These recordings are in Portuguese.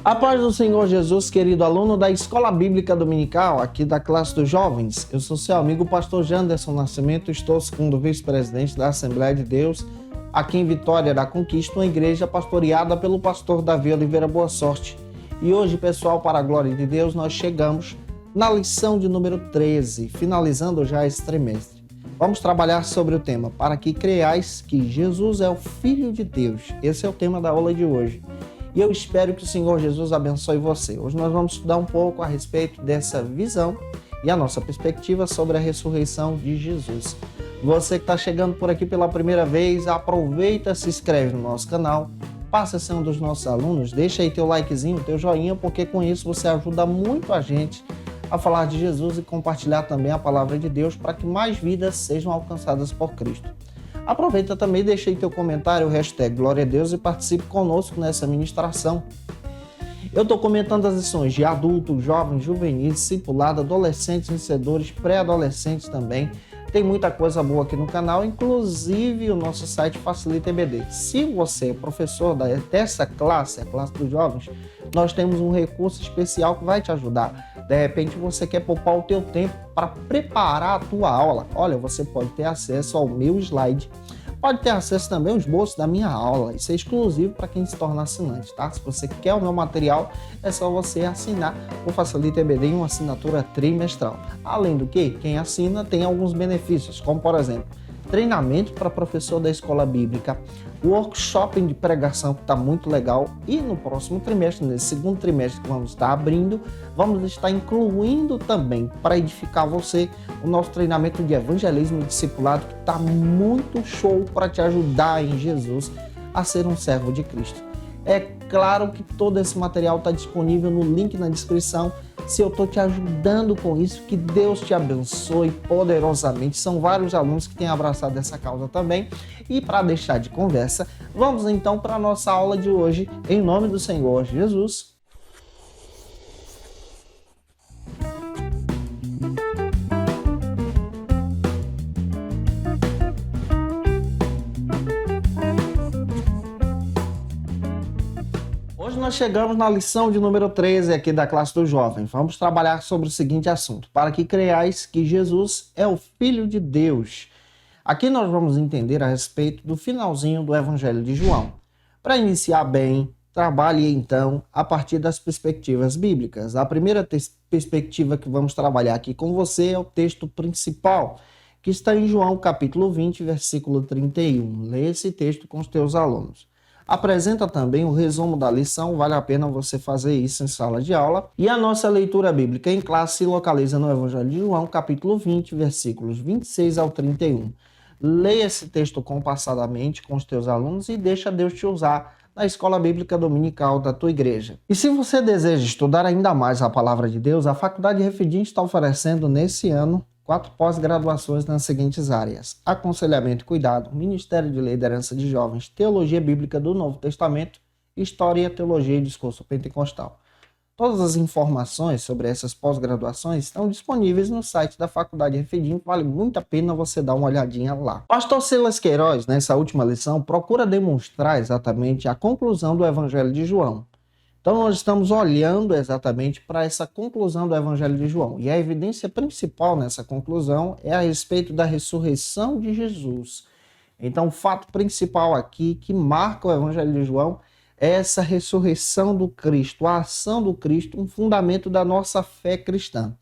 A paz do Senhor Jesus, querido aluno da Escola Bíblica Dominical, aqui da classe dos jovens. Eu sou seu amigo, pastor Janderson Nascimento, estou segundo vice-presidente da Assembleia de Deus, aqui em Vitória da Conquista, uma igreja pastoreada pelo pastor Davi Oliveira Boa Sorte. E hoje, pessoal, para a glória de Deus, nós chegamos na lição de número 13, finalizando já esse trimestre. Vamos trabalhar sobre o tema, para que creiais que Jesus é o Filho de Deus. Esse é o tema da aula de hoje. E eu espero que o Senhor Jesus abençoe você. Hoje nós vamos estudar um pouco a respeito dessa visão e a nossa perspectiva sobre a ressurreição de Jesus. Você que está chegando por aqui pela primeira vez, aproveita, se inscreve no nosso canal, passa a ser um dos nossos alunos, deixa aí teu likezinho, teu joinha, porque com isso você ajuda muito a gente a falar de Jesus e compartilhar também a palavra de Deus para que mais vidas sejam alcançadas por Cristo. Aproveita também e deixa aí teu comentário, Glória a Deus, e participe conosco nessa ministração. Eu estou comentando as lições de adultos, jovens, juvenis, discipulado, adolescentes, vencedores, pré-adolescentes também. Tem muita coisa boa aqui no canal, inclusive o nosso site Facilita EBD. Se você é professor dessa classe, a classe dos jovens, nós temos um recurso especial que vai te ajudar. De repente você quer poupar o teu tempo para preparar a tua aula. Olha, você pode ter acesso ao meu slide, pode ter acesso também aos esboços da minha aula. Isso é exclusivo para quem se torna assinante, tá? Se você quer o meu material, é só você assinar o Facilita EBD em uma assinatura trimestral. Além do que, quem assina tem alguns benefícios, como por exemplo, treinamento para professor da escola bíblica, workshop de pregação que está muito legal, e no próximo trimestre, nesse segundo trimestre que vamos estar abrindo, vamos estar incluindo também para edificar você o nosso treinamento de evangelismo e discipulado, que está muito show para te ajudar em Jesus a ser um servo de Cristo. É claro que todo esse material está disponível no link na descrição. Se eu estou te ajudando com isso, que Deus te abençoe poderosamente. São vários alunos que têm abraçado essa causa também. E para deixar de conversa, vamos então para a nossa aula de hoje, em nome do Senhor Jesus. Hoje nós chegamos na lição de número 13 aqui da classe do jovem. Vamos trabalhar sobre o seguinte assunto: para que creiais que Jesus é o Filho de Deus. Aqui nós vamos entender a respeito do finalzinho do Evangelho de João. Para iniciar bem, trabalhe então a partir das perspectivas bíblicas. A primeira perspectiva que vamos trabalhar aqui com você é o texto principal, que está em João capítulo 20, versículo 31. Lê esse texto com os teus alunos. Apresenta também o resumo da lição, vale a pena você fazer isso em sala de aula. E a nossa leitura bíblica em classe se localiza no Evangelho de João, capítulo 20, versículos 26 ao 31. Leia esse texto compassadamente com os teus alunos e deixa Deus te usar na escola bíblica dominical da tua igreja. E se você deseja estudar ainda mais a palavra de Deus, a Faculdade Refidim está oferecendo nesse ano 4 pós-graduações nas seguintes áreas: aconselhamento e cuidado, Ministério de Liderança de Jovens, Teologia Bíblica do Novo Testamento, História, Teologia e Discurso Pentecostal. Todas as informações sobre essas pós-graduações estão disponíveis no site da Faculdade Refidim, vale muito a pena você dar uma olhadinha lá. Pastor Silas Queiroz, nessa última lição, procura demonstrar exatamente a conclusão do Evangelho de João. Então nós estamos olhando exatamente para essa conclusão do Evangelho de João. E a evidência principal nessa conclusão é a respeito da ressurreição de Jesus. Então o fato principal aqui que marca o Evangelho de João é essa ressurreição do Cristo, a ação do Cristo, um fundamento da nossa fé cristã.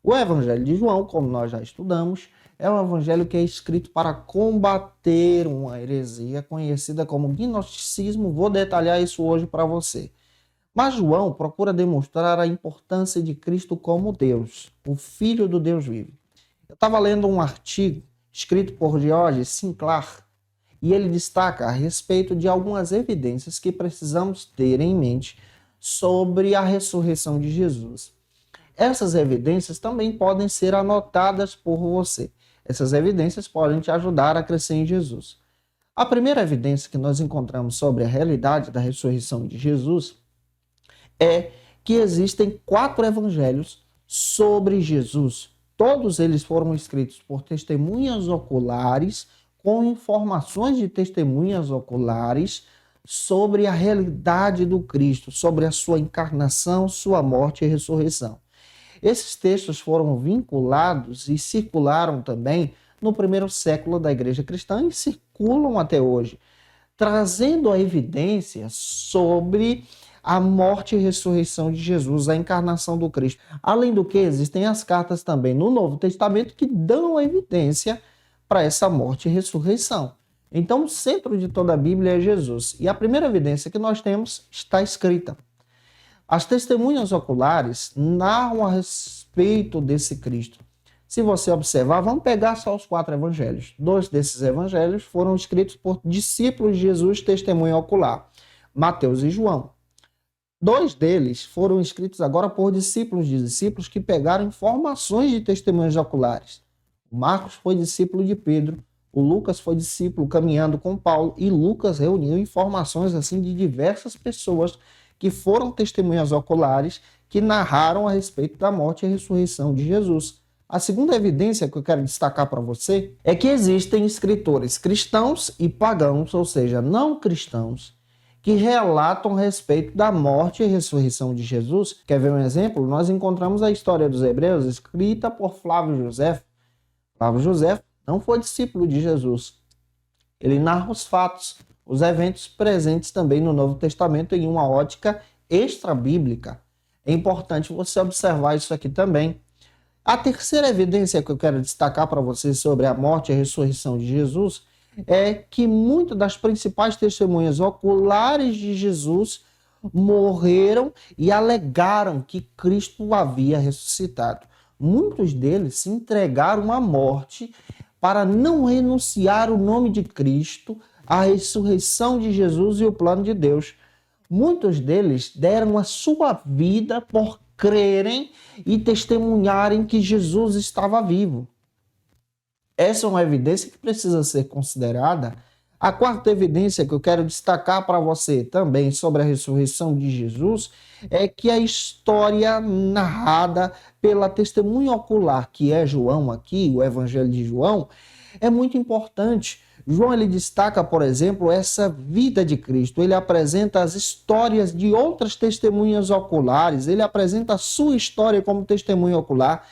O Evangelho de João, como nós já estudamos, é um evangelho que é escrito para combater uma heresia conhecida como gnosticismo. Vou detalhar isso hoje para você. Mas João procura demonstrar a importância de Cristo como Deus, o Filho do Deus vivo. Eu estava lendo um artigo escrito por George Sinclair, e ele destaca a respeito de algumas evidências que precisamos ter em mente sobre a ressurreição de Jesus. Essas evidências também podem ser anotadas por você. Essas evidências podem te ajudar a crescer em Jesus. A primeira evidência que nós encontramos sobre a realidade da ressurreição de Jesus é que existem 4 evangelhos sobre Jesus. Todos eles foram escritos por testemunhas oculares, com informações de testemunhas oculares sobre a realidade do Cristo, sobre a sua encarnação, sua morte e ressurreição. Esses textos foram vinculados e circularam também no primeiro século da Igreja Cristã e circulam até hoje, trazendo a evidência sobre a morte e ressurreição de Jesus, a encarnação do Cristo. Além do que, existem as cartas também no Novo Testamento que dão a evidência para essa morte e ressurreição. Então, o centro de toda a Bíblia é Jesus. E a primeira evidência que nós temos está escrita. As testemunhas oculares narram a respeito desse Cristo. Se você observar, vamos pegar só os 4 evangelhos. 2 desses evangelhos foram escritos por discípulos de Jesus, testemunha ocular, Mateus e João. 2 deles foram escritos agora por discípulos de discípulos que pegaram informações de testemunhas oculares. O Marcos foi discípulo de Pedro, o Lucas foi discípulo caminhando com Paulo e Lucas reuniu informações assim de diversas pessoas que foram testemunhas oculares que narraram a respeito da morte e ressurreição de Jesus. A segunda evidência que eu quero destacar para você é que existem escritores cristãos e pagãos, ou seja, não cristãos, que relatam a respeito da morte e ressurreição de Jesus. Quer ver um exemplo? Nós encontramos a história dos Hebreus escrita por Flávio Josefo. Flávio Josefo não foi discípulo de Jesus. Ele narra os fatos, os eventos presentes também no Novo Testamento em uma ótica extra-bíblica. É importante você observar isso aqui também. A terceira evidência que eu quero destacar para você sobre a morte e a ressurreição de Jesus é que muitas das principais testemunhas oculares de Jesus morreram e alegaram que Cristo havia ressuscitado. Muitos deles se entregaram à morte para não renunciar o nome de Cristo, a ressurreição de Jesus e o plano de Deus. Muitos deles deram a sua vida por crerem e testemunharem que Jesus estava vivo. Essa é uma evidência que precisa ser considerada. A quarta evidência que eu quero destacar para você também sobre a ressurreição de Jesus é que a história narrada pela testemunha ocular, que é João aqui, o Evangelho de João, é muito importante. João ele destaca, por exemplo, essa vida de Cristo. Ele apresenta as histórias de outras testemunhas oculares. Ele apresenta a sua história como testemunha ocular.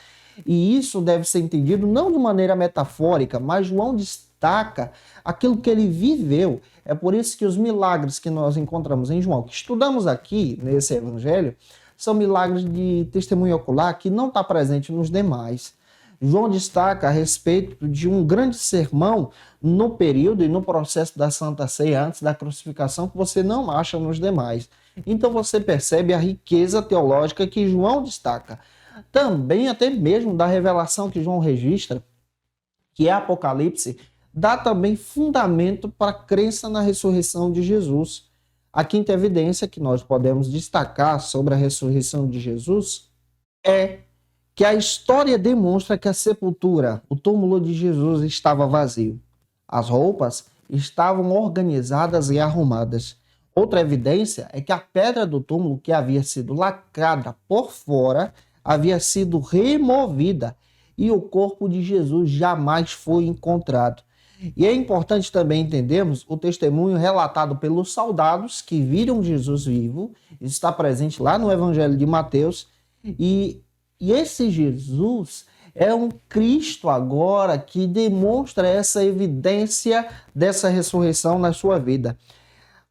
E isso deve ser entendido não de maneira metafórica, mas João destaca aquilo que ele viveu. É por isso que os milagres que nós encontramos em João, que estudamos aqui nesse evangelho, são milagres de testemunha ocular que não está presente nos demais. João destaca a respeito de um grande sermão no período e no processo da Santa Ceia antes da crucificação que você não acha nos demais. Então você percebe a riqueza teológica que João destaca. Também até mesmo da revelação que João registra, que é Apocalipse, dá também fundamento para a crença na ressurreição de Jesus. A quinta evidência que nós podemos destacar sobre a ressurreição de Jesus é que a história demonstra que a sepultura, o túmulo de Jesus, estava vazio. As roupas estavam organizadas e arrumadas. Outra evidência é que a pedra do túmulo, que havia sido lacrada por fora, havia sido removida e o corpo de Jesus jamais foi encontrado. E é importante também entendermos o testemunho relatado pelos soldados que viram Jesus vivo. Isso está presente lá no Evangelho de Mateus. E esse Jesus é um Cristo agora que demonstra essa evidência dessa ressurreição na sua vida.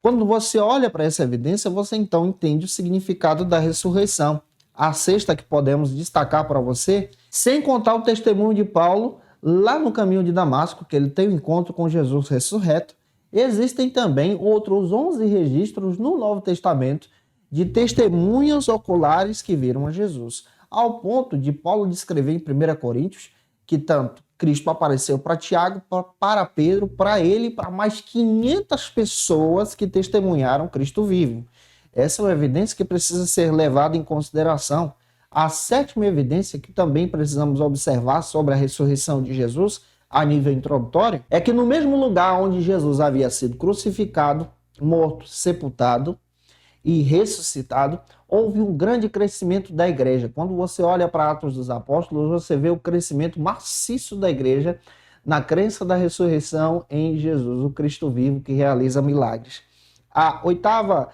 Quando você olha para essa evidência, você então entende o significado da ressurreição. A sexta que podemos destacar para você, sem contar o testemunho de Paulo lá no caminho de Damasco, que ele tem um encontro com Jesus ressurreto, existem também outros 11 registros no Novo Testamento de testemunhas oculares que viram a Jesus. Ao ponto de Paulo descrever em 1 Coríntios que tanto Cristo apareceu para Tiago, para Pedro, para ele e para mais 500 pessoas que testemunharam Cristo vivo. Essa é uma evidência que precisa ser levada em consideração. A sétima evidência que também precisamos observar sobre a ressurreição de Jesus, a nível introdutório, é que no mesmo lugar onde Jesus havia sido crucificado, morto, sepultado e ressuscitado, houve um grande crescimento da igreja. Quando você olha para Atos dos Apóstolos, você vê o crescimento maciço da igreja na crença da ressurreição em Jesus, o Cristo vivo que realiza milagres. A oitava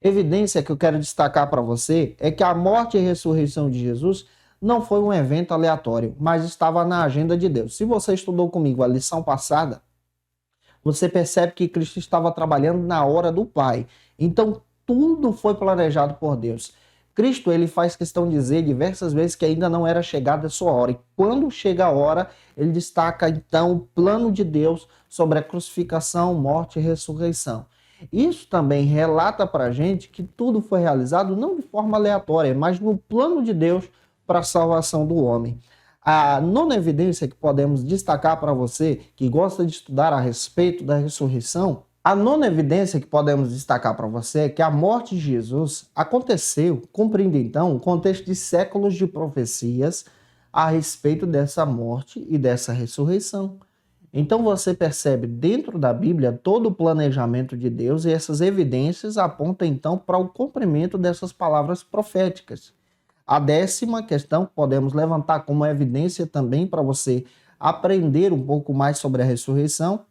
evidência que eu quero destacar para você é que a morte e ressurreição de Jesus não foi um evento aleatório, mas estava na agenda de Deus. Se você estudou comigo a lição passada, você percebe que Cristo estava trabalhando na hora do Pai. Então, tudo foi planejado por Deus. Cristo, ele faz questão de dizer diversas vezes que ainda não era chegada a sua hora. E quando chega a hora, ele destaca, então, o plano de Deus sobre a crucificação, morte e ressurreição. Isso também relata para a gente que tudo foi realizado não de forma aleatória, mas no plano de Deus para a salvação do homem. A nona evidência que podemos destacar para você que gosta de estudar a respeito da ressurreição, a nona evidência que podemos destacar para você é que a morte de Jesus aconteceu, cumprindo então o contexto de séculos de profecias a respeito dessa morte e dessa ressurreição. Então você percebe dentro da Bíblia todo o planejamento de Deus e essas evidências apontam então para o cumprimento dessas palavras proféticas. A décima questão que podemos levantar como evidência também para você aprender um pouco mais sobre a ressurreição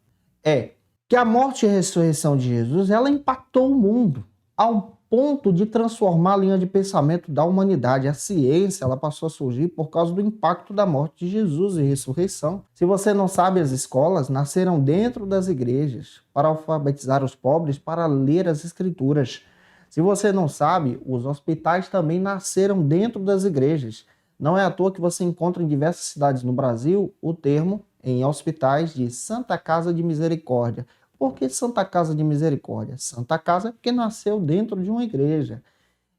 é que a morte e a ressurreição de Jesus, ela impactou o mundo ao ponto de transformar a linha de pensamento da humanidade. A ciência, ela passou a surgir por causa do impacto da morte de Jesus e ressurreição. Se você não sabe, as escolas nasceram dentro das igrejas para alfabetizar os pobres, para ler as escrituras. Se você não sabe, os hospitais também nasceram dentro das igrejas. Não é à toa que você encontra em diversas cidades no Brasil o termo em hospitais de Santa Casa de Misericórdia. Por que Santa Casa de Misericórdia? Santa Casa é porque nasceu dentro de uma igreja.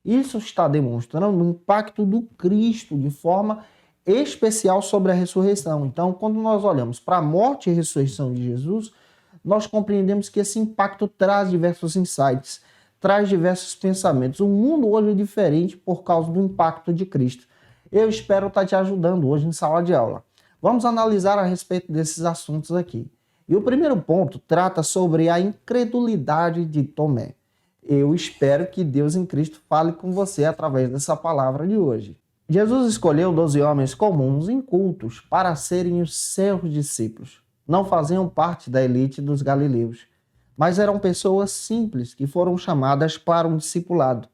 Isso está demonstrando o impacto do Cristo de forma especial sobre a ressurreição. Então, quando nós olhamos para a morte e ressurreição de Jesus, nós compreendemos que esse impacto traz diversos insights, traz diversos pensamentos. O mundo hoje é diferente por causa do impacto de Cristo. Eu espero estar te ajudando hoje em sala de aula. Vamos analisar a respeito desses assuntos aqui. E o primeiro ponto trata sobre a incredulidade de Tomé. Eu espero que Deus em Cristo fale com você através dessa palavra de hoje. Jesus escolheu 12 homens comuns, incultos, para serem os seus discípulos. Não faziam parte da elite dos galileus, mas eram pessoas simples que foram chamadas para um discipulado.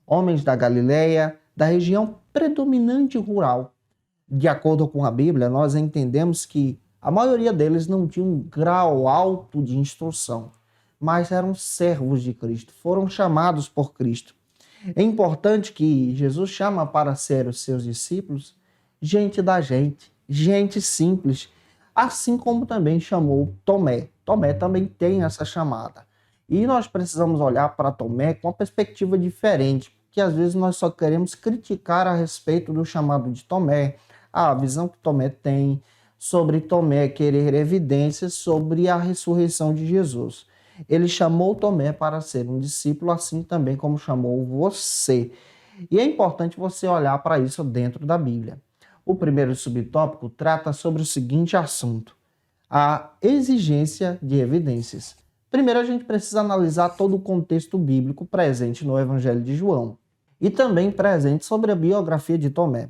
Homens da Galileia, da região predominante rural. De acordo com a Bíblia, nós entendemos que a maioria deles não tinha um grau alto de instrução, mas eram servos de Cristo, foram chamados por Cristo. É importante que Jesus chama para ser os seus discípulos gente da gente simples, assim como também chamou Tomé. Tomé também tem essa chamada. E nós precisamos olhar para Tomé com uma perspectiva diferente, porque às vezes nós só queremos criticar a respeito do chamado de Tomé, a visão que Tomé tem sobre Tomé querer evidências sobre a ressurreição de Jesus. Ele chamou Tomé para ser um discípulo, assim também como chamou você. E é importante você olhar para isso dentro da Bíblia. O primeiro subtópico trata sobre o seguinte assunto: a exigência de evidências. Primeiro, a gente precisa analisar todo o contexto bíblico presente no Evangelho de João e também presente sobre a biografia de Tomé.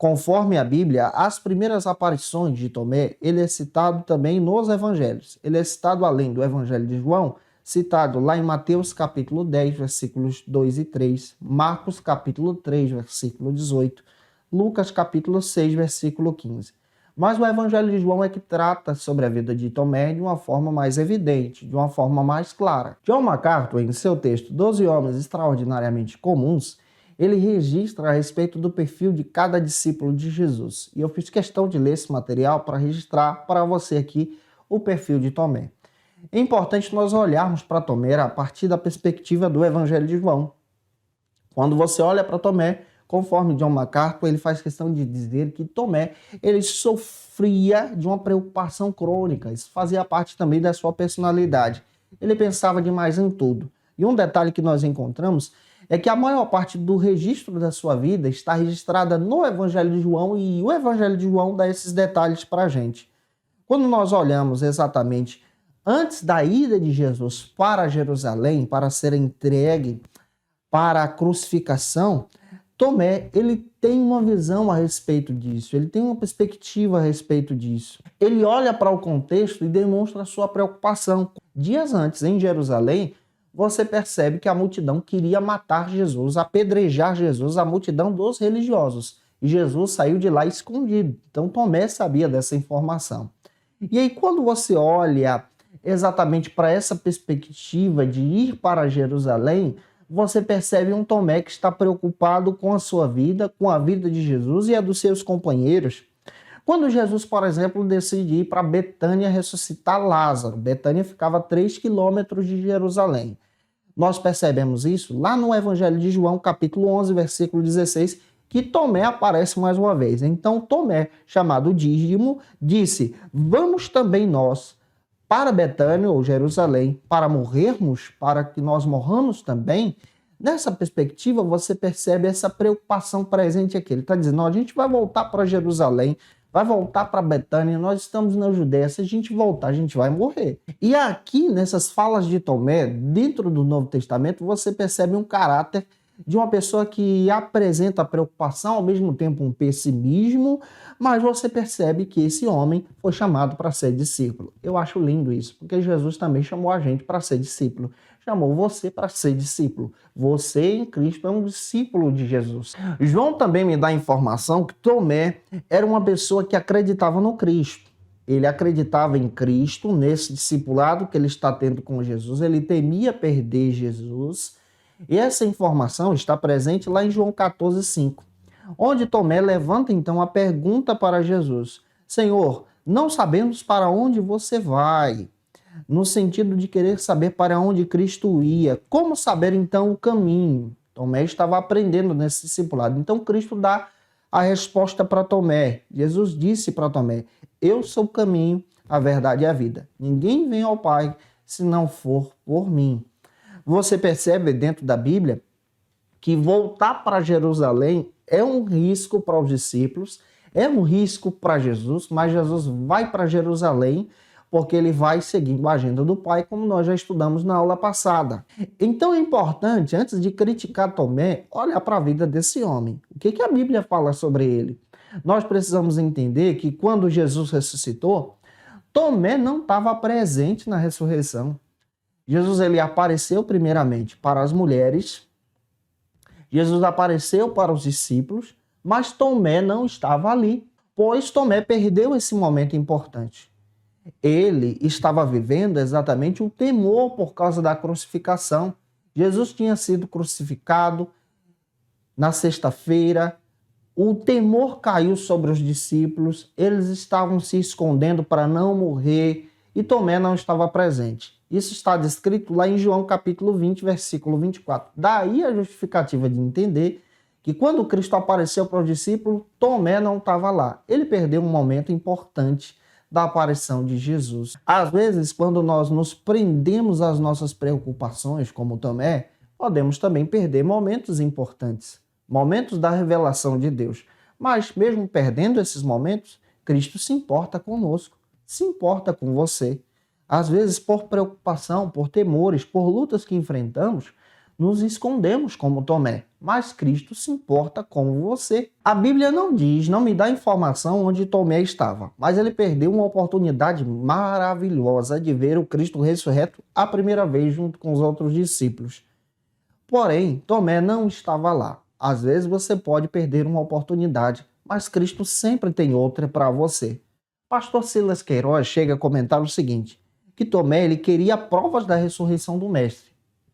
Conforme a Bíblia, as primeiras aparições de Tomé, ele é citado também nos evangelhos. Ele é citado além do Evangelho de João, citado lá em Mateus capítulo 10, versículos 2 e 3, Marcos capítulo 3, versículo 18, Lucas capítulo 6, versículo 15. Mas o Evangelho de João é que trata sobre a vida de Tomé de uma forma mais evidente, de uma forma mais clara. John MacArthur, em seu texto 12 Homens Extraordinariamente Comuns, ele registra a respeito do perfil de cada discípulo de Jesus. E eu fiz questão de ler esse material para registrar para você aqui o perfil de Tomé. É importante nós olharmos para Tomé a partir da perspectiva do Evangelho de João. Quando você olha para Tomé, conforme John MacArthur, ele faz questão de dizer que Tomé ele sofria de uma preocupação crônica. Isso fazia parte também da sua personalidade. Ele pensava demais em tudo. E um detalhe que nós encontramos é que a maior parte do registro da sua vida está registrada no Evangelho de João e o Evangelho de João dá esses detalhes para a gente. Quando nós olhamos exatamente antes da ida de Jesus para Jerusalém, para ser entregue para a crucificação, Tomé, ele tem uma visão a respeito disso, ele tem uma perspectiva a respeito disso. Ele olha para o contexto e demonstra a sua preocupação. Dias antes, em Jerusalém, você percebe que a multidão queria matar Jesus, apedrejar Jesus, a multidão dos religiosos. E Jesus saiu de lá escondido. Então Tomé sabia dessa informação. E aí quando você olha exatamente para essa perspectiva de ir para Jerusalém, você percebe um Tomé que está preocupado com a sua vida, com a vida de Jesus e a dos seus companheiros. Quando Jesus, por exemplo, decide ir para Betânia ressuscitar Lázaro, Betânia ficava a 3 quilômetros de Jerusalém. Nós percebemos isso lá no Evangelho de João, capítulo 11, versículo 16, que Tomé aparece mais uma vez. Então Tomé, chamado Dídimo, disse: vamos também nós para Betânia ou Jerusalém, para morrermos, para que nós morramos também. Nessa perspectiva, você percebe essa preocupação presente aqui. Ele está dizendo: não, a gente vai voltar para Jerusalém, vai voltar para Betânia, nós estamos na Judéia, se a gente voltar, a gente vai morrer. E aqui, nessas falas de Tomé, dentro do Novo Testamento, você percebe um caráter de uma pessoa que apresenta preocupação, ao mesmo tempo um pessimismo, mas você percebe que esse homem foi chamado para ser discípulo. Eu acho lindo isso, porque Jesus também chamou a gente para ser discípulo. Chamou você para ser discípulo. Você em Cristo é um discípulo de Jesus. João também me dá a informação que Tomé era uma pessoa que acreditava no Cristo. Ele acreditava em Cristo, nesse discipulado que ele está tendo com Jesus. Ele temia perder Jesus. E essa informação está presente lá em João 14,5, onde Tomé levanta então a pergunta para Jesus: Senhor, não sabemos para onde você vai, no sentido de querer saber para onde Cristo ia. Como saber então o caminho? Tomé estava aprendendo nesse discipulado. Então Cristo dá a resposta para Tomé. Jesus disse para Tomé: eu sou o caminho, a verdade e a vida. Ninguém vem ao Pai se não for por mim. Você percebe dentro da Bíblia que voltar para Jerusalém é um risco para os discípulos, é um risco para Jesus, mas Jesus vai para Jerusalém porque ele vai seguindo a agenda do Pai, como nós já estudamos na aula passada. Então é importante, antes de criticar Tomé, olhar para a vida desse homem. O que a Bíblia fala sobre ele? Nós precisamos entender que quando Jesus ressuscitou, Tomé não estava presente na ressurreição. Jesus ele apareceu primeiramente para as mulheres, Jesus apareceu para os discípulos, mas Tomé não estava ali, pois Tomé perdeu esse momento importante. Ele estava vivendo exatamente o temor por causa da crucificação. Jesus tinha sido crucificado na sexta-feira, o temor caiu sobre os discípulos, eles estavam se escondendo para não morrer e Tomé não estava presente. Isso está descrito lá em João capítulo 20, versículo 24. Daí a justificativa de entender que quando Cristo apareceu para os discípulos, Tomé não estava lá. Ele perdeu um momento importante da aparição de Jesus. Às vezes, quando nós nos prendemos às nossas preocupações, como Tomé, podemos também perder momentos importantes, momentos da revelação de Deus. Mas mesmo perdendo esses momentos, Cristo se importa conosco, se importa com você. Às vezes, por preocupação, por temores, por lutas que enfrentamos, nos escondemos como Tomé, mas Cristo se importa com você. A Bíblia não diz, não me dá informação onde Tomé estava, mas ele perdeu uma oportunidade maravilhosa de ver o Cristo ressurreto a primeira vez junto com os outros discípulos. Porém, Tomé não estava lá. Às vezes você pode perder uma oportunidade, mas Cristo sempre tem outra para você. Pastor Silas Queiroz chega a comentar o seguinte, que Tomé ele queria provas da ressurreição do Mestre.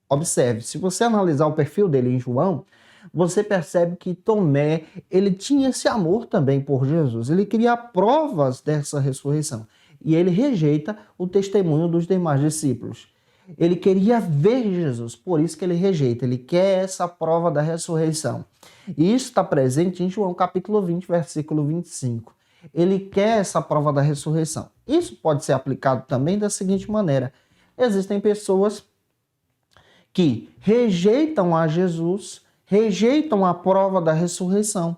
Observe, se você analisar o perfil dele em João, você percebe que Tomé ele tinha esse amor também por Jesus. Ele queria provas dessa ressurreição. E ele rejeita o testemunho dos demais discípulos. Ele queria ver Jesus, por isso que ele rejeita. Ele quer essa prova da ressurreição. E isso está presente em João capítulo 20, versículo 25. Ele quer essa prova da ressurreição. Isso pode ser aplicado também da seguinte maneira. Existem pessoas que rejeitam a Jesus, rejeitam a prova da ressurreição,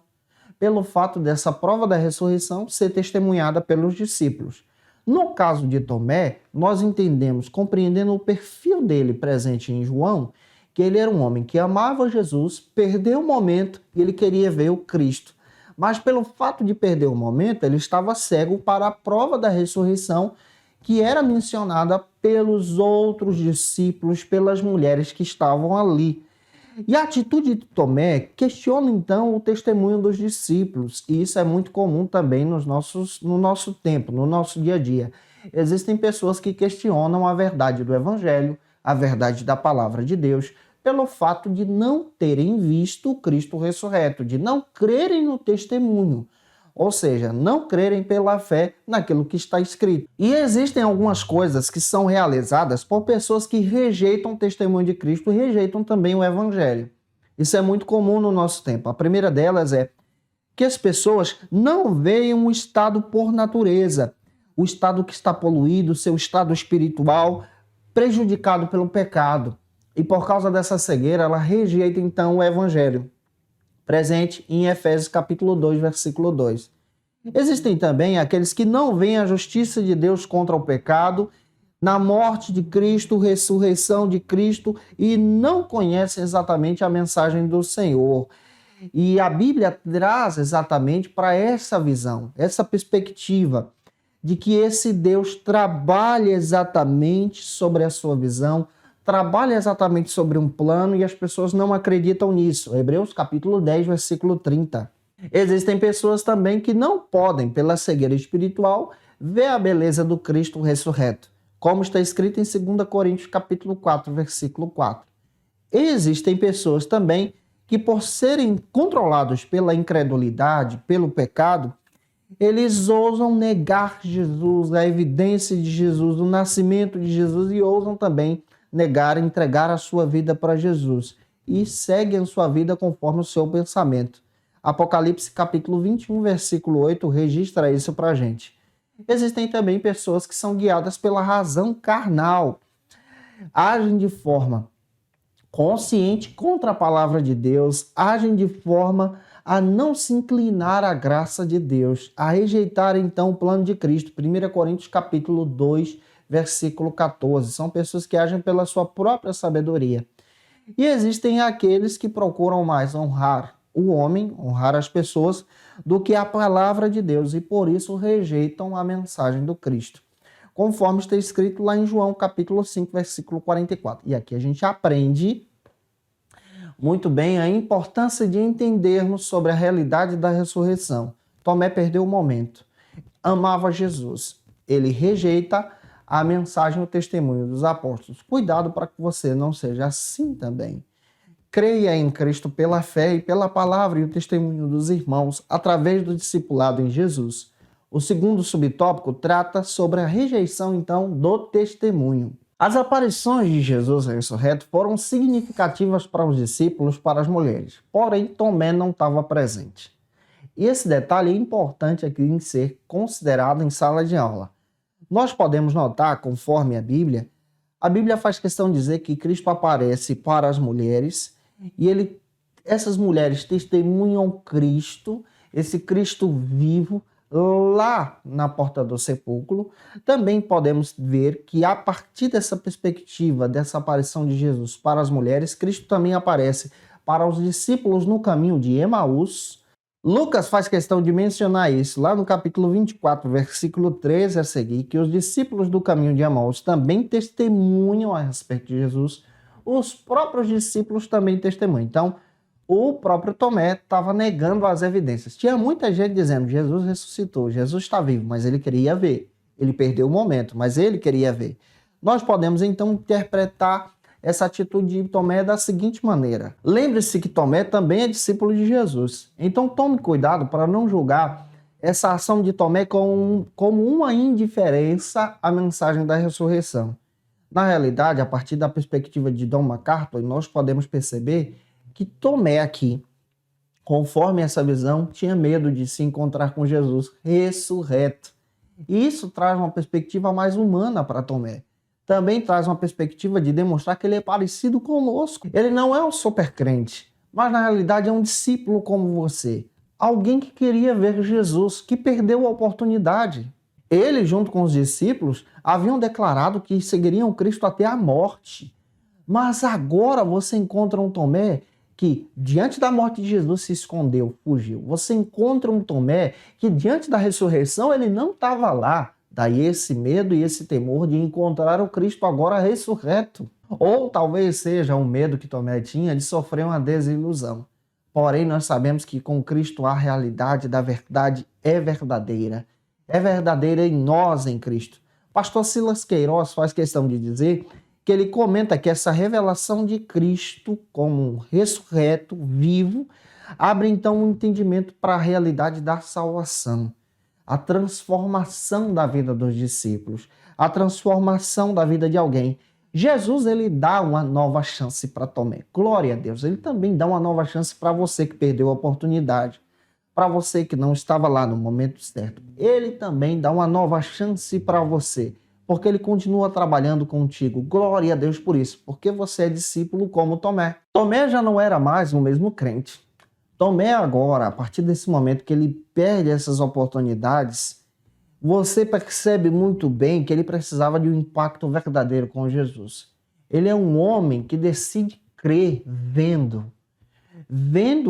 pelo fato dessa prova da ressurreição ser testemunhada pelos discípulos. No caso de Tomé, nós entendemos, compreendendo o perfil dele presente em João, que ele era um homem que amava Jesus, perdeu o momento e ele queria ver o Cristo. Mas pelo fato de perder o momento, ele estava cego para a prova da ressurreição que era mencionada pelos outros discípulos, pelas mulheres que estavam ali. E a atitude de Tomé questiona então o testemunho dos discípulos, e isso é muito comum também no nosso tempo, no nosso dia a dia. Existem pessoas que questionam a verdade do Evangelho, a verdade da palavra de Deus, pelo fato de não terem visto o Cristo ressurreto, de não crerem no testemunho, ou seja, não crerem pela fé naquilo que está escrito. E existem algumas coisas que são realizadas por pessoas que rejeitam o testemunho de Cristo e rejeitam também o Evangelho. Isso é muito comum no nosso tempo. A primeira delas é que as pessoas não veem um estado por natureza, o estado que está poluído, seu estado espiritual prejudicado pelo pecado. E por causa dessa cegueira, ela rejeita então o Evangelho, presente em Efésios capítulo 2, versículo 2. Existem também aqueles que não veem a justiça de Deus contra o pecado, na morte de Cristo, ressurreição de Cristo, e não conhecem exatamente a mensagem do Senhor. E a Bíblia traz exatamente para essa visão, essa perspectiva, de que esse Deus trabalha exatamente sobre a sua visão, trabalha exatamente sobre um plano e as pessoas não acreditam nisso. Hebreus capítulo 10, versículo 30. Existem pessoas também que não podem, pela cegueira espiritual, ver a beleza do Cristo ressurreto, como está escrito em 2 Coríntios capítulo 4, versículo 4. Existem pessoas também que, por serem controlados pela incredulidade, pelo pecado, eles ousam negar Jesus, a evidência de Jesus, o nascimento de Jesus, e ousam também negar, entregar a sua vida para Jesus e seguem a sua vida conforme o seu pensamento. Apocalipse capítulo 21, versículo 8 registra isso para a gente. Existem também pessoas que são guiadas pela razão carnal, agem de forma consciente contra a palavra de Deus, agem de forma a não se inclinar à graça de Deus, a rejeitar então o plano de Cristo. 1 Coríntios capítulo 2, versículo 14. São pessoas que agem pela sua própria sabedoria. E existem aqueles que procuram mais honrar o homem, honrar as pessoas, do que a palavra de Deus, e por isso rejeitam a mensagem do Cristo, conforme está escrito lá em João capítulo 5, versículo 44. E aqui a gente aprende muito bem a importância de entendermos sobre a realidade da ressurreição. Tomé perdeu o momento. Amava Jesus. Ele rejeita a mensagem e o testemunho dos apóstolos. Cuidado para que você não seja assim também. Creia em Cristo pela fé e pela palavra e o testemunho dos irmãos através do discipulado em Jesus. O segundo subtópico trata sobre a rejeição, então, do testemunho. As aparições de Jesus ressurreto foram significativas para os discípulos, para as mulheres. Porém, Tomé não estava presente. E esse detalhe é importante aqui em ser considerado em sala de aula. Nós podemos notar, conforme a Bíblia faz questão de dizer que Cristo aparece para as mulheres e essas mulheres testemunham Cristo, esse Cristo vivo, lá na porta do sepulcro. Também podemos ver que a partir dessa perspectiva, dessa aparição de Jesus para as mulheres, Cristo também aparece para os discípulos no caminho de Emaús. Lucas faz questão de mencionar isso lá no capítulo 24, versículo 13 a seguir, que os discípulos do caminho de Emaús também testemunham a respeito de Jesus, os próprios discípulos também testemunham. Então, o próprio Tomé estava negando as evidências. Tinha muita gente dizendo, Jesus ressuscitou, Jesus está vivo, mas ele queria ver. Ele perdeu o momento, mas ele queria ver. Nós podemos então interpretar essa atitude de Tomé da seguinte maneira. Lembre-se que Tomé também é discípulo de Jesus. Então tome cuidado para não julgar essa ação de Tomé como uma indiferença à mensagem da ressurreição. Na realidade, a partir da perspectiva de John MacArthur, nós podemos perceber que Tomé aqui, conforme essa visão, tinha medo de se encontrar com Jesus ressurreto. E isso traz uma perspectiva mais humana para Tomé. Também traz uma perspectiva de demonstrar que ele é parecido conosco. Ele não é um super crente, mas na realidade é um discípulo como você. Alguém que queria ver Jesus, que perdeu a oportunidade. Ele, junto com os discípulos, haviam declarado que seguiriam Cristo até a morte. Mas agora você encontra um Tomé que, diante da morte de Jesus, se escondeu, fugiu. Você encontra um Tomé que, diante da ressurreição, ele não estava lá, Daí esse medo e esse temor de encontrar o Cristo agora ressurreto. Ou talvez seja um medo que Tomé tinha de sofrer uma desilusão. Porém, nós sabemos que com Cristo a realidade da verdade é verdadeira. É verdadeira em nós, em Cristo. Pastor Silas Queiroz faz questão de dizer que ele comenta que essa revelação de Cristo como um ressurreto, vivo, abre então um entendimento para a realidade da salvação, a transformação da vida dos discípulos, a transformação da vida de alguém. Jesus, ele dá uma nova chance para Tomé. Glória a Deus. Ele também dá uma nova chance para você que perdeu a oportunidade, para você que não estava lá no momento certo. Ele também dá uma nova chance para você, porque ele continua trabalhando contigo. Glória a Deus por isso, porque você é discípulo como Tomé. Tomé já não era mais o mesmo crente. Tomé agora, a partir desse momento que ele perde essas oportunidades, você percebe muito bem que ele precisava de um impacto verdadeiro com Jesus. Ele é um homem que decide crer vendo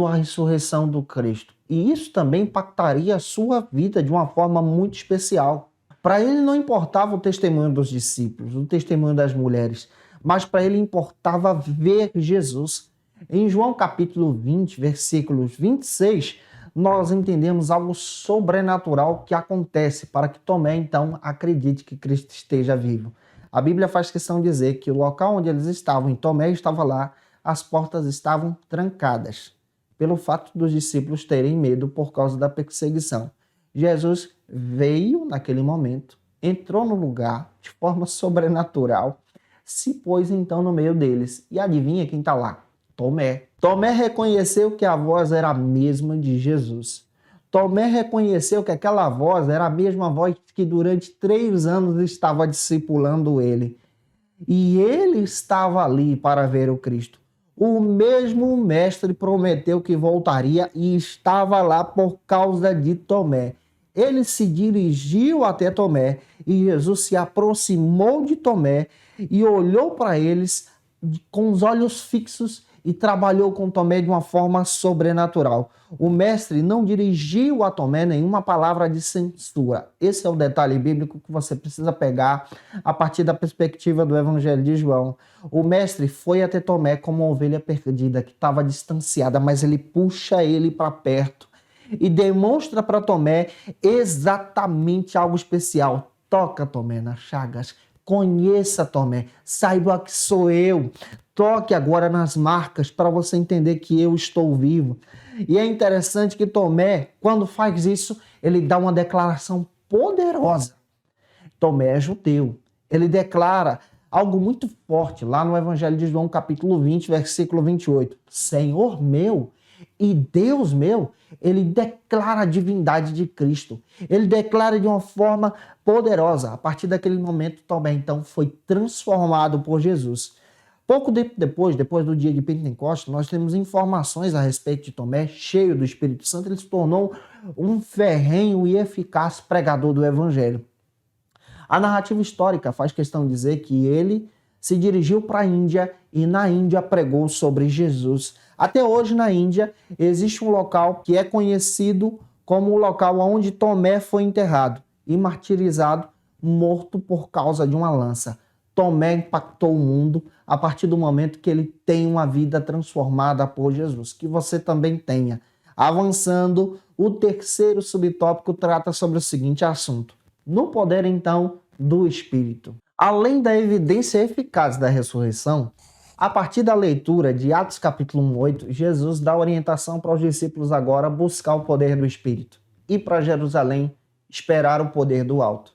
a ressurreição do Cristo. E isso também impactaria a sua vida de uma forma muito especial. Para ele não importava o testemunho dos discípulos, o testemunho das mulheres, mas para ele importava ver Jesus. Em João capítulo 20, versículos 26, nós entendemos algo sobrenatural que acontece para que Tomé, então, acredite que Cristo esteja vivo. A Bíblia faz questão de dizer que o local onde eles estavam, e Tomé estava lá, as portas estavam trancadas, pelo fato dos discípulos terem medo por causa da perseguição. Jesus veio naquele momento, entrou no lugar de forma sobrenatural, se pôs então no meio deles. E adivinha quem está lá? Tomé. Tomé reconheceu que a voz era a mesma de Jesus. Tomé reconheceu que aquela voz era a mesma voz que durante 3 anos estava discipulando ele. E ele estava ali para ver o Cristo. O mesmo mestre prometeu que voltaria e estava lá por causa de Tomé. Ele se dirigiu até Tomé e Jesus se aproximou de Tomé e olhou para eles com os olhos fixos e trabalhou com Tomé de uma forma sobrenatural. O mestre não dirigiu a Tomé nenhuma palavra de censura. Esse é o detalhe bíblico que você precisa pegar a partir da perspectiva do Evangelho de João. O mestre foi até Tomé como uma ovelha perdida que estava distanciada, mas ele puxa ele para perto e demonstra para Tomé exatamente algo especial. Toca, Tomé, nas chagas. Conheça, Tomé. Saiba que sou eu. Toque agora nas marcas para você entender que eu estou vivo. E é interessante que Tomé, quando faz isso, ele dá uma declaração poderosa. Tomé é judeu. Ele declara algo muito forte lá no Evangelho de João, capítulo 20, versículo 28. Senhor meu e Deus meu. Ele declara a divindade de Cristo. Ele declara de uma forma poderosa. A partir daquele momento, Tomé, então, foi transformado por Jesus. Pouco depois do dia de Pentecostes, nós temos informações a respeito de Tomé, cheio do Espírito Santo. Ele se tornou um ferrenho e eficaz pregador do Evangelho. A narrativa histórica faz questão de dizer que ele se dirigiu para a Índia e na Índia pregou sobre Jesus. Até hoje na Índia existe um local que é conhecido como o local onde Tomé foi enterrado e martirizado, morto por causa de uma lança. Tomé impactou o mundo a partir do momento que ele tem uma vida transformada por Jesus. Que você também tenha. Avançando, o terceiro subtópico trata sobre o seguinte assunto: no poder, então, do Espírito. Além da evidência eficaz da ressurreição, a partir da leitura de Atos capítulo 1:8, Jesus dá orientação para os discípulos agora buscar o poder do Espírito. Ir para Jerusalém, esperar o poder do alto.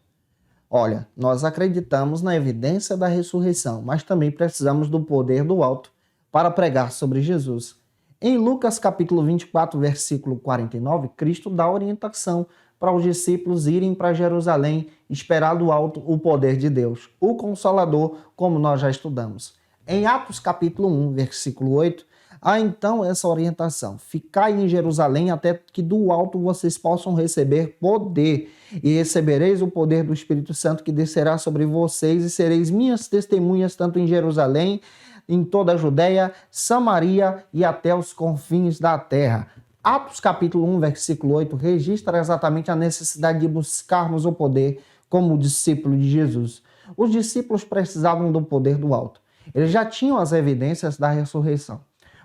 Olha, nós acreditamos na evidência da ressurreição, mas também precisamos do poder do alto para pregar sobre Jesus. Em Lucas capítulo 24, versículo 49, Cristo dá orientação para os discípulos irem para Jerusalém, esperar do alto o poder de Deus, o Consolador, como nós já estudamos. Em Atos capítulo 1, versículo 8, há então essa orientação: ficai em Jerusalém até que do alto vocês possam receber poder, e recebereis o poder do Espírito Santo que descerá sobre vocês, e sereis minhas testemunhas tanto em Jerusalém, em toda a Judéia, Samaria e até os confins da terra. Atos capítulo 1, versículo 8, registra exatamente a necessidade de buscarmos o poder como discípulo de Jesus. Os discípulos precisavam do poder do alto. Eles já tinham as evidências da ressurreição,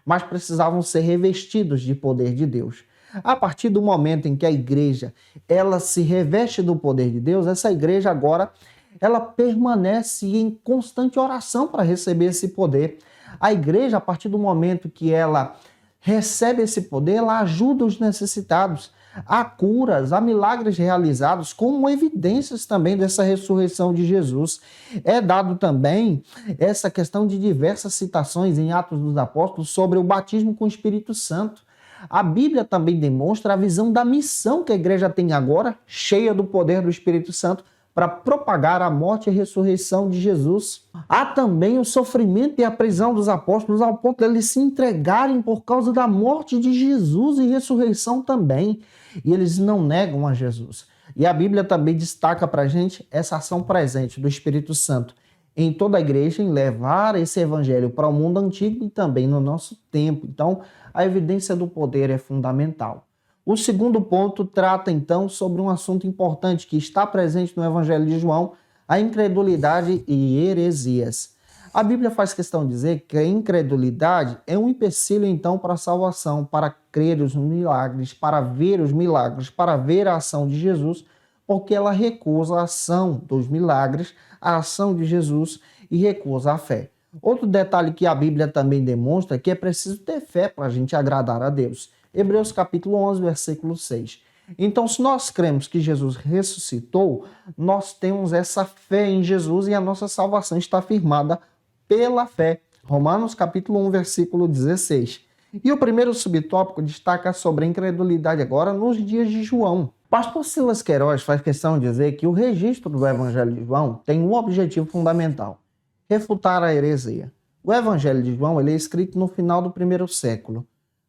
mas precisavam ser revestidos de poder de Deus. A partir do momento em que a igreja ela se reveste do poder de Deus, essa igreja agora ela permanece em constante oração para receber esse poder. A igreja, a partir do momento que ela recebe esse poder, ela ajuda os necessitados. Há curas, há milagres realizados, como evidências também dessa ressurreição de Jesus. É dado também essa questão de diversas citações em Atos dos Apóstolos sobre o batismo com o Espírito Santo. A Bíblia também demonstra a visão da missão que a igreja tem agora, cheia do poder do Espírito Santo, para propagar a morte e a ressurreição de Jesus. Há também o sofrimento e a prisão dos apóstolos ao ponto de eles se entregarem por causa da morte de Jesus e ressurreição também. E eles não negam a Jesus. E a Bíblia também destaca para a gente essa ação presente do Espírito Santo em toda a igreja, em levar esse evangelho para o mundo antigo e também no nosso tempo. Então, a evidência do poder é fundamental. O segundo ponto trata, então, sobre um assunto importante que está presente no Evangelho de João, a incredulidade e heresias. A Bíblia faz questão de dizer que a incredulidade é um empecilho, então, para a salvação, para crer os milagres, para ver a ação de Jesus, porque ela recusa a ação dos milagres, a ação de Jesus e recusa a fé. Outro detalhe que a Bíblia também demonstra é que é preciso ter fé para a gente agradar a Deus. Hebreus capítulo 11, versículo 6. Então, se nós cremos que Jesus ressuscitou, nós temos essa fé em Jesus e a nossa salvação está firmada pela fé. Romanos capítulo 1, versículo 16. E o primeiro subtópico destaca sobre a incredulidade agora nos dias de João. Pastor Silas Queiroz faz questão de dizer que o registro do Evangelho de João tem um objetivo fundamental: refutar a heresia. O Evangelho de João ele é escrito no final do primeiro século,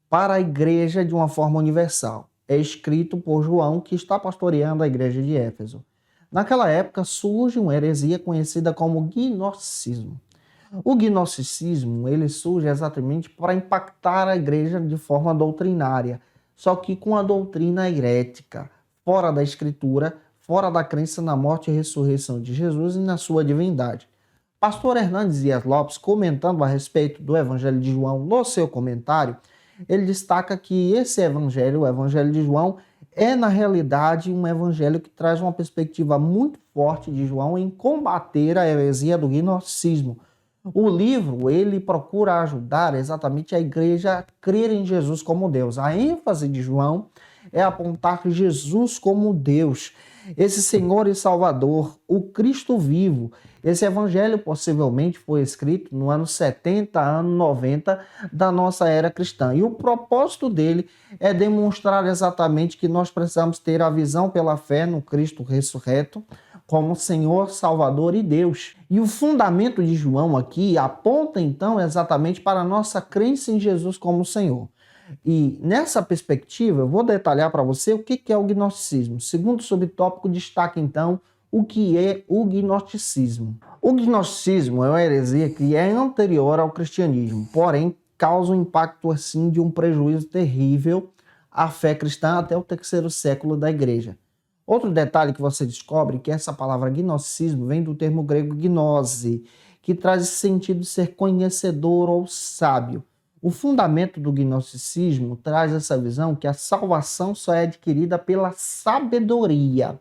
para a igreja de uma forma universal. É escrito por João, que está pastoreando a igreja de Éfeso. Naquela época surge uma heresia conhecida como gnosticismo. O gnosticismo ele surge exatamente para impactar a igreja de forma doutrinária, só que com a doutrina herética, fora da escritura, fora da crença na morte e ressurreição de Jesus e na sua divindade. Pastor Hernandes Dias Lopes, comentando a respeito do Evangelho de João no seu comentário, ele destaca que esse evangelho, o Evangelho de João, é na realidade um evangelho que traz uma perspectiva muito forte de João em combater a heresia do gnosticismo. O livro, ele procura ajudar exatamente a igreja a crer em Jesus como Deus. A ênfase de João é apontar Jesus como Deus, esse Senhor e Salvador, o Cristo vivo. Esse evangelho possivelmente foi escrito no ano 70, ano 90 da nossa era cristã. E o propósito dele é demonstrar exatamente que nós precisamos ter a visão pela fé no Cristo ressurreto como Senhor, Salvador e Deus. E o fundamento de João aqui aponta então exatamente para a nossa crença em Jesus como Senhor. E nessa perspectiva, eu vou detalhar para você o que é o gnosticismo. O segundo subtópico destaca então o que é o gnosticismo. O gnosticismo é uma heresia que é anterior ao cristianismo, porém causa um impacto assim de um prejuízo terrível à fé cristã até o terceiro século da igreja. Outro detalhe que você descobre é que essa palavra gnosticismo vem do termo grego gnose, que traz esse sentido de ser conhecedor ou sábio. O fundamento do gnosticismo traz essa visão que a salvação só é adquirida pela sabedoria,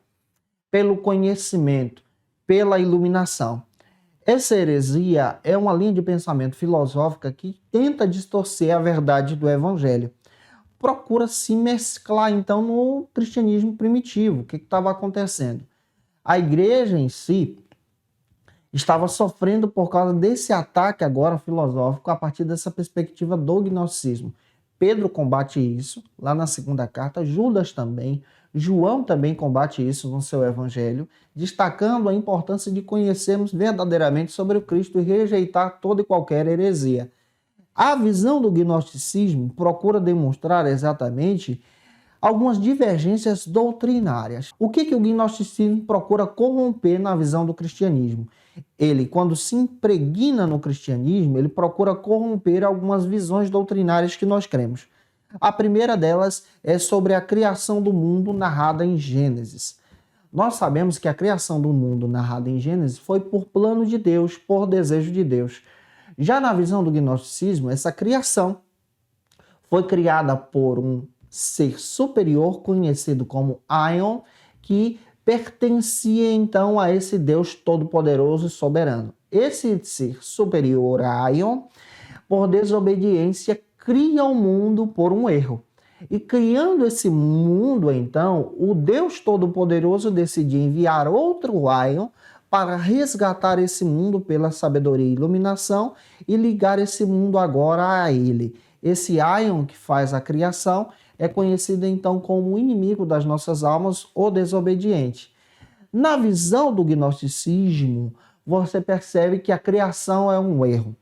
pelo conhecimento, pela iluminação. Essa heresia é uma linha de pensamento filosófica que tenta distorcer a verdade do evangelho. Procura se mesclar, então, no cristianismo primitivo. O que estava acontecendo? A igreja em si estava sofrendo por causa desse ataque agora filosófico a partir dessa perspectiva do gnosticismo. Pedro combate isso lá na segunda carta, Judas também, João também combate isso no seu evangelho, destacando a importância de conhecermos verdadeiramente sobre o Cristo e rejeitar toda e qualquer heresia. A visão do gnosticismo procura demonstrar exatamente algumas divergências doutrinárias. O que o gnosticismo procura corromper na visão do cristianismo? Ele, quando se impregna no cristianismo, ele procura corromper algumas visões doutrinárias que nós cremos. A primeira delas é sobre a criação do mundo narrada em Gênesis. Nós sabemos que a criação do mundo narrada em Gênesis foi por plano de Deus, por desejo de Deus. Já na visão do gnosticismo, essa criação foi criada por um ser superior conhecido como Aion, que pertencia então a esse Deus todo-poderoso e soberano. Esse ser superior a Aion, por desobediência, cria o mundo por um erro. E criando esse mundo, então, o Deus Todo-Poderoso decidiu enviar outro Aion para resgatar esse mundo pela sabedoria e iluminação e ligar esse mundo agora a ele. Esse Aion que faz a criação é conhecido então como o inimigo das nossas almas, o desobediente. Na visão do gnosticismo, você percebe que a criação é um erro.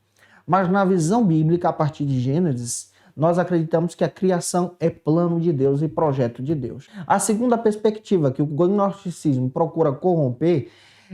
Mas na visão bíblica, a partir de Gênesis, nós acreditamos que a criação é plano de Deus e projeto de Deus. A segunda perspectiva que o gnosticismo procura corromper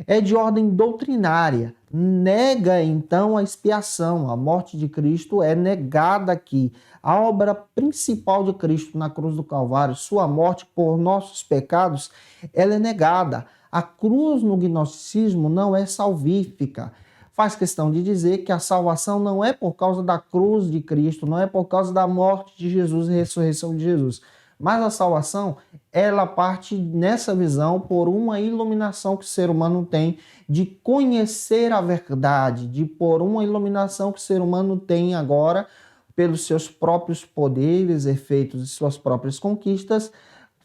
é de ordem doutrinária. Nega, então, a expiação. A morte de Cristo é negada aqui. A obra principal de Cristo na cruz do Calvário, sua morte por nossos pecados, ela é negada. A cruz no gnosticismo não é salvífica. Faz questão de dizer que a salvação não é por causa da cruz de Cristo, não é por causa da morte de Jesus e ressurreição de Jesus. Mas a salvação, ela parte nessa visão por uma iluminação que o ser humano tem de conhecer a verdade, por uma iluminação que o ser humano tem agora pelos seus próprios poderes, efeitos e suas próprias conquistas,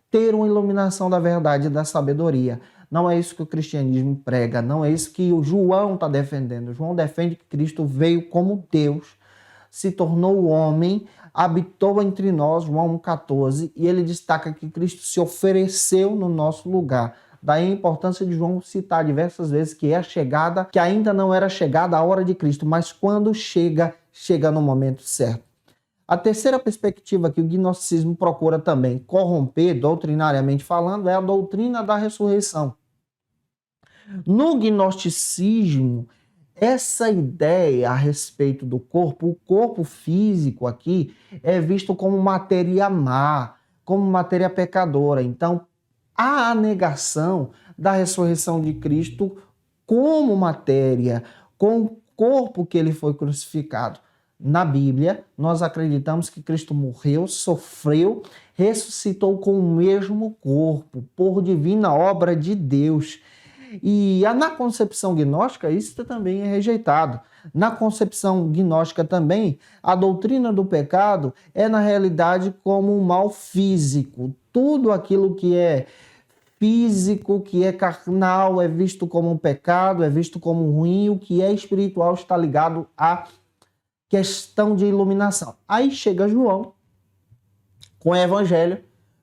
ter uma iluminação da verdade e da sabedoria. Não é isso que o cristianismo prega, não é isso que o João está defendendo. João defende que Cristo veio como Deus, se tornou homem, habitou entre nós, João 1,14, e ele destaca que Cristo se ofereceu no nosso lugar. Daí a importância de João citar diversas vezes que que ainda não era chegada a hora de Cristo, mas quando chega no momento certo. A terceira perspectiva que o gnosticismo procura também corromper, doutrinariamente falando, é a doutrina da ressurreição. No gnosticismo, essa ideia a respeito do corpo, o corpo físico aqui é visto como matéria má, como matéria pecadora. Então, há a negação da ressurreição de Cristo como matéria, com o corpo que ele foi crucificado. Na Bíblia, nós acreditamos que Cristo morreu, sofreu, ressuscitou com o mesmo corpo, por divina obra de Deus. E na concepção gnóstica, isso também é rejeitado. Na concepção gnóstica também, a doutrina do pecado é, na realidade, como um mal físico. Tudo aquilo que é físico, que é carnal, é visto como um pecado, é visto como ruim. O que é espiritual está ligado à questão de iluminação. Aí chega João com o evangelho,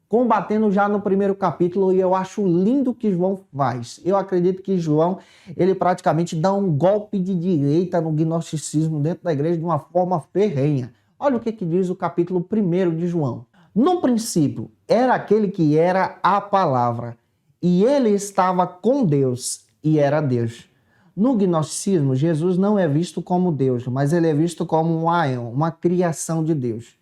combatendo já no primeiro capítulo, e eu acho lindo o que João faz. Eu acredito que João, ele praticamente dá um golpe de direita no gnosticismo dentro da igreja de uma forma ferrenha. Olha o que diz o capítulo 1 de João. No princípio, era aquele que era a palavra, e ele estava com Deus, e era Deus. No gnosticismo, Jesus não é visto como Deus, mas ele é visto como um aion, uma criação de Deus.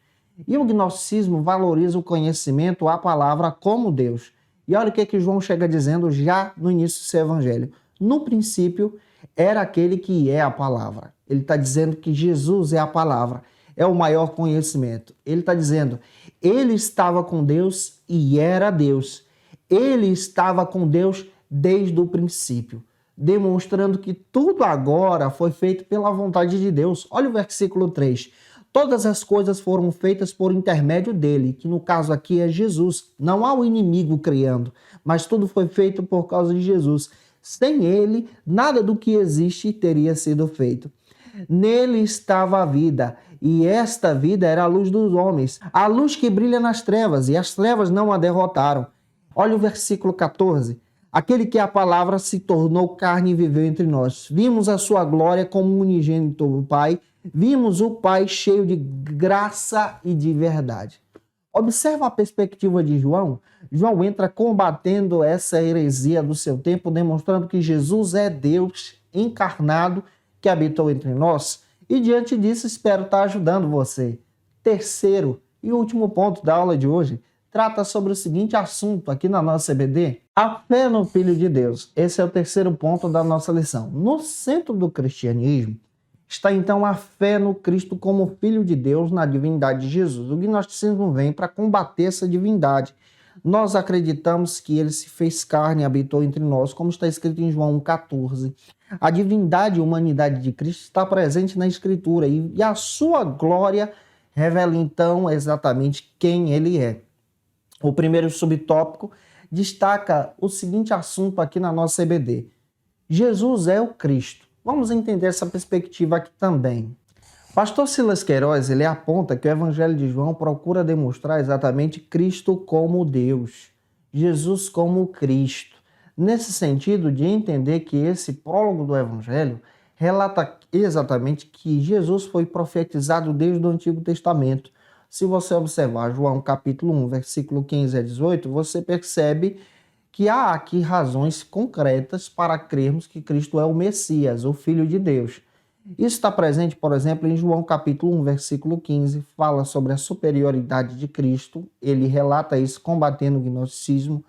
E o gnosticismo valoriza o conhecimento, a palavra, como Deus. E olha o que João chega dizendo já no início do seu evangelho. No princípio, era aquele que é a palavra. Ele está dizendo que Jesus é a palavra, é o maior conhecimento. Ele está dizendo, ele estava com Deus e era Deus. Ele estava com Deus desde o princípio, demonstrando que tudo agora foi feito pela vontade de Deus. Olha o versículo 3. Todas as coisas foram feitas por intermédio dele, que no caso aqui é Jesus. Não há o inimigo criando, mas tudo foi feito por causa de Jesus. Sem ele, nada do que existe teria sido feito. Nele estava a vida, e esta vida era a luz dos homens, a luz que brilha nas trevas, e as trevas não a derrotaram. Olha o versículo 14. Aquele que é a palavra se tornou carne e viveu entre nós. Vimos a sua glória como unigênito do Pai. Vimos o Pai cheio de graça e de verdade. Observa a perspectiva de João. João entra combatendo essa heresia do seu tempo, demonstrando que Jesus é Deus encarnado que habitou entre nós. E diante disso, espero estar ajudando você. Terceiro e último ponto da aula de hoje. trata sobre o seguinte assunto aqui na nossa CBD: a fé no Filho de Deus. Esse é o terceiro ponto da nossa lição. No centro do cristianismo está então a fé no Cristo como Filho de Deus, na divindade de Jesus. O gnosticismo vem para combater essa divindade. Nós acreditamos que ele se fez carne e habitou entre nós, como está escrito em João 1,14. A divindade e humanidade de Cristo está presente na Escritura e a sua glória revela então exatamente quem ele é. O primeiro subtópico destaca o seguinte assunto aqui na nossa CBD: Jesus é o Cristo. Vamos entender essa perspectiva aqui também. Pastor Silas Queiroz, ele aponta que o Evangelho de João procura demonstrar exatamente Cristo como Deus, Jesus como Cristo. Nesse sentido de entender que esse prólogo do Evangelho relata exatamente que Jesus foi profetizado desde o Antigo Testamento. Se você observar João capítulo 1, versículo 15 a 18, você percebe que há aqui razões concretas para crermos que Cristo é o Messias, o Filho de Deus. Isso está presente, por exemplo, em João capítulo 1, versículo 15, fala sobre a superioridade de Cristo, ele relata isso combatendo o gnosticismo.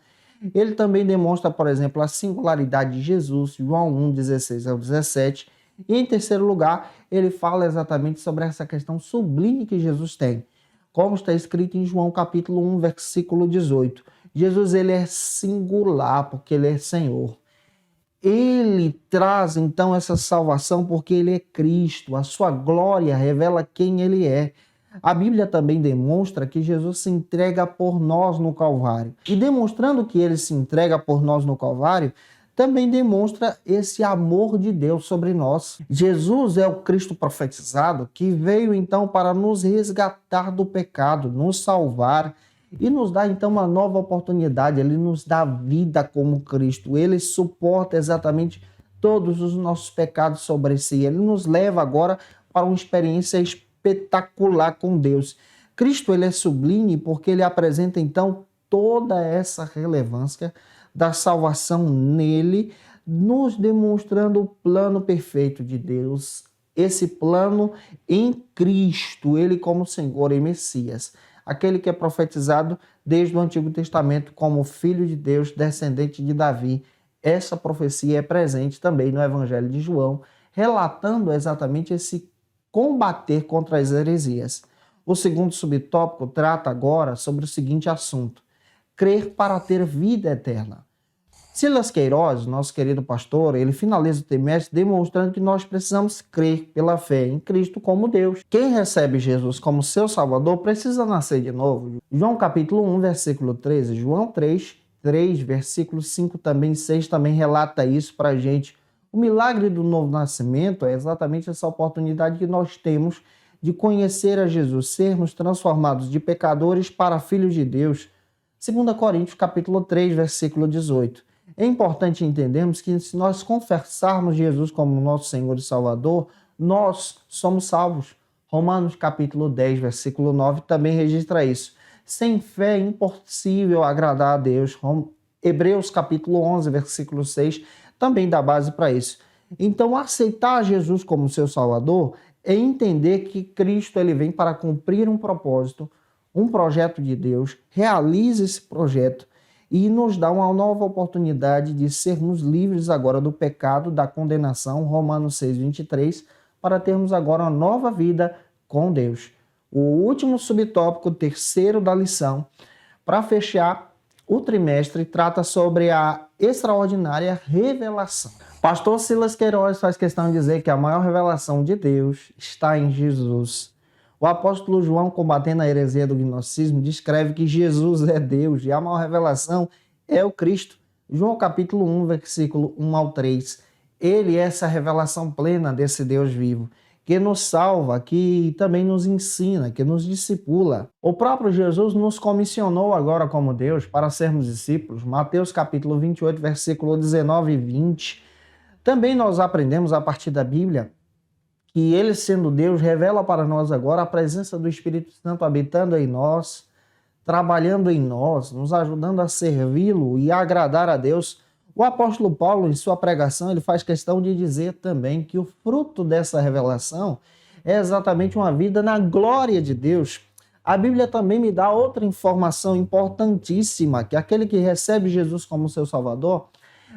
Ele também demonstra, por exemplo, a singularidade de Jesus, João 1, 16 ao 17. E em terceiro lugar, ele fala exatamente sobre essa questão sublime que Jesus tem, como está escrito em João capítulo 1, versículo 18. Jesus, ele é singular porque ele é Senhor. Ele traz então essa salvação porque ele é Cristo. A sua glória revela quem ele é. A Bíblia também demonstra que Jesus se entrega por nós no Calvário. E demonstrando que ele se entrega por nós no Calvário, também demonstra esse amor de Deus sobre nós. Jesus é o Cristo profetizado que veio então para nos resgatar do pecado, nos salvar e nos dá então uma nova oportunidade. Ele nos dá vida como Cristo. Ele suporta exatamente todos os nossos pecados sobre si. Ele nos leva agora para uma experiência espetacular com Deus. Cristo, ele é sublime porque ele apresenta então toda essa relevância da salvação nele, nos demonstrando o plano perfeito de Deus. Esse plano em Cristo, ele como Senhor e Messias, aquele que é profetizado desde o Antigo Testamento como Filho de Deus, descendente de Davi. Essa profecia é presente também no Evangelho de João, relatando exatamente esse combater contra as heresias. O segundo subtópico trata agora sobre o seguinte assunto: crer para ter vida eterna. Silas Queiroz, nosso querido pastor, ele finaliza o trimestre demonstrando que nós precisamos crer pela fé em Cristo como Deus. Quem recebe Jesus como seu Salvador precisa nascer de novo. João capítulo 1, versículo 13, João 3, versículo 5 também, 6 também relata isso para a gente. O milagre do novo nascimento é exatamente essa oportunidade que nós temos de conhecer a Jesus, sermos transformados de pecadores para filhos de Deus. 2 Coríntios capítulo 3, versículo 18. É importante entendermos que se nós confessarmos Jesus como nosso Senhor e Salvador, nós somos salvos. Romanos capítulo 10, versículo 9 também registra isso. Sem fé é impossível agradar a Deus. Hebreus capítulo 11, versículo 6 também dá base para isso. Então, aceitar Jesus como seu Salvador é entender que Cristo ele vem para cumprir um propósito, um projeto de Deus, realiza esse projeto e nos dá uma nova oportunidade de sermos livres agora do pecado, da condenação, Romanos 6, 23, para termos agora uma nova vida com Deus. O último subtópico, terceiro da lição, para fechar o trimestre, trata sobre a extraordinária revelação. Pastor Silas Queiroz faz questão de dizer que a maior revelação de Deus está em Jesus. O apóstolo João, combatendo a heresia do gnosticismo, descreve que Jesus é Deus e a maior revelação é o Cristo. João capítulo 1, versículo 1 ao 3. Ele é essa revelação plena desse Deus vivo, que nos salva, que também nos ensina, que nos discipula. O próprio Jesus nos comissionou agora como Deus para sermos discípulos. Mateus capítulo 28, versículo 19 e 20. Também nós aprendemos a partir da Bíblia que ele, sendo Deus, revela para nós agora a presença do Espírito Santo habitando em nós, trabalhando em nós, nos ajudando a servi-lo e a agradar a Deus. O apóstolo Paulo, em sua pregação, ele faz questão de dizer também que o fruto dessa revelação é exatamente uma vida na glória de Deus. A Bíblia também me dá outra informação importantíssima, que aquele que recebe Jesus como seu Salvador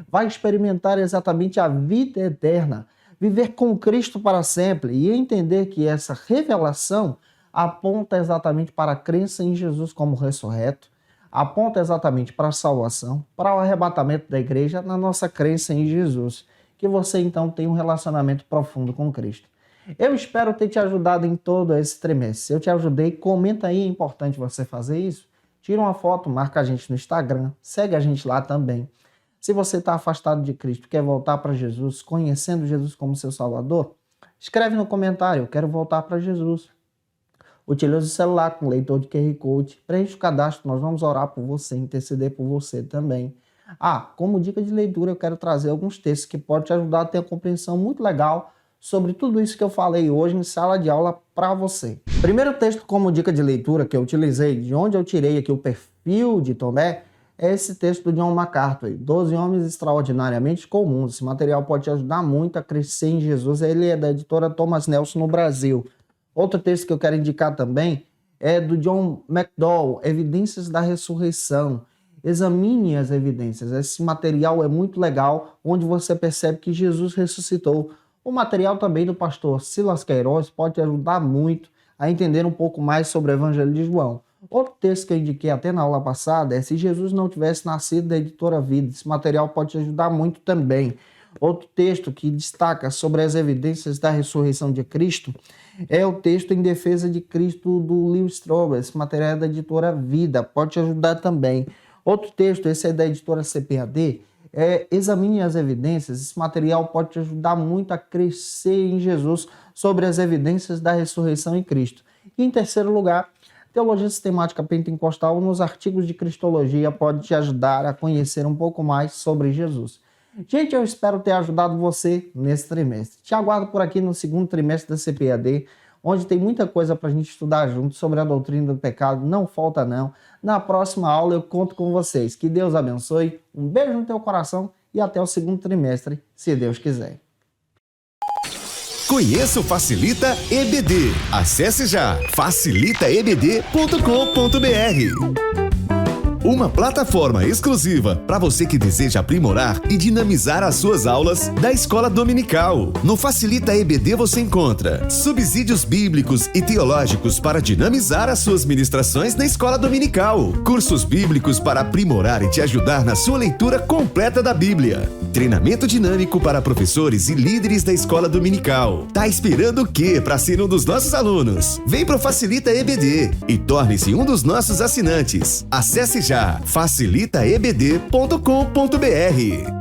vai experimentar exatamente a vida eterna, viver com Cristo para sempre e entender que essa revelação aponta exatamente para a crença em Jesus como ressurreto, aponta exatamente para a salvação, para o arrebatamento da igreja na nossa crença em Jesus, que você então tem um relacionamento profundo com Cristo. Eu espero ter te ajudado em todo esse trimestre. Se eu te ajudei, comenta aí, é importante você fazer isso. Tira uma foto, marca a gente no Instagram, segue a gente lá também. Se você está afastado de Cristo, quer voltar para Jesus, conhecendo Jesus como seu Salvador, escreve no comentário, eu quero voltar para Jesus. Utilize o celular com leitor de QR Code, preencha o cadastro, nós vamos orar por você, interceder por você também. Como dica de leitura, eu quero trazer alguns textos que podem te ajudar a ter uma compreensão muito legal sobre tudo isso que eu falei hoje em sala de aula para você. Primeiro texto como dica de leitura que eu utilizei, de onde eu tirei aqui o perfil de Tomé, é esse texto do John MacArthur, 12 Homens Extraordinariamente Comuns. Esse material pode te ajudar muito a crescer em Jesus. Ele é da editora Thomas Nelson no Brasil. Outro texto que eu quero indicar também é do John McDowell, Evidências da Ressurreição. Examine as evidências. Esse material é muito legal, onde você percebe que Jesus ressuscitou. O material também do pastor Silas Queiroz pode te ajudar muito a entender um pouco mais sobre o Evangelho de João. Outro texto que eu indiquei até na aula passada é Se Jesus Não Tivesse Nascido, da editora Vida. Esse material pode te ajudar muito também. Outro texto que destaca sobre as evidências da ressurreição de Cristo é o texto Em Defesa de Cristo, do Lewis Strauss. Esse material é da editora Vida, pode te ajudar também. Outro texto, esse é da editora CPAD, Examine as Evidências. Esse material pode te ajudar muito a crescer em Jesus sobre as evidências da ressurreição em Cristo. E em terceiro lugar, Teologia Sistemática Pentecostal nos artigos de Cristologia pode te ajudar a conhecer um pouco mais sobre Jesus. Gente, eu espero ter ajudado você nesse trimestre. Te aguardo por aqui no segundo trimestre da CPAD, onde tem muita coisa para a gente estudar junto sobre a doutrina do pecado. Não falta não. Na próxima aula eu conto com vocês. Que Deus abençoe. Um beijo no teu coração e até o segundo trimestre, se Deus quiser. Conheça o Facilita EBD. Acesse já facilitaebd.com.br. Uma plataforma exclusiva para você que deseja aprimorar e dinamizar as suas aulas da escola dominical. No Facilita EBD você encontra subsídios bíblicos e teológicos para dinamizar as suas ministrações na escola dominical, cursos bíblicos para aprimorar e te ajudar na sua leitura completa da Bíblia, treinamento dinâmico para professores e líderes da escola dominical. Tá esperando o quê para ser um dos nossos alunos? Vem pro Facilita EBD e torne-se um dos nossos assinantes. Acesse já facilitaebd.com.br.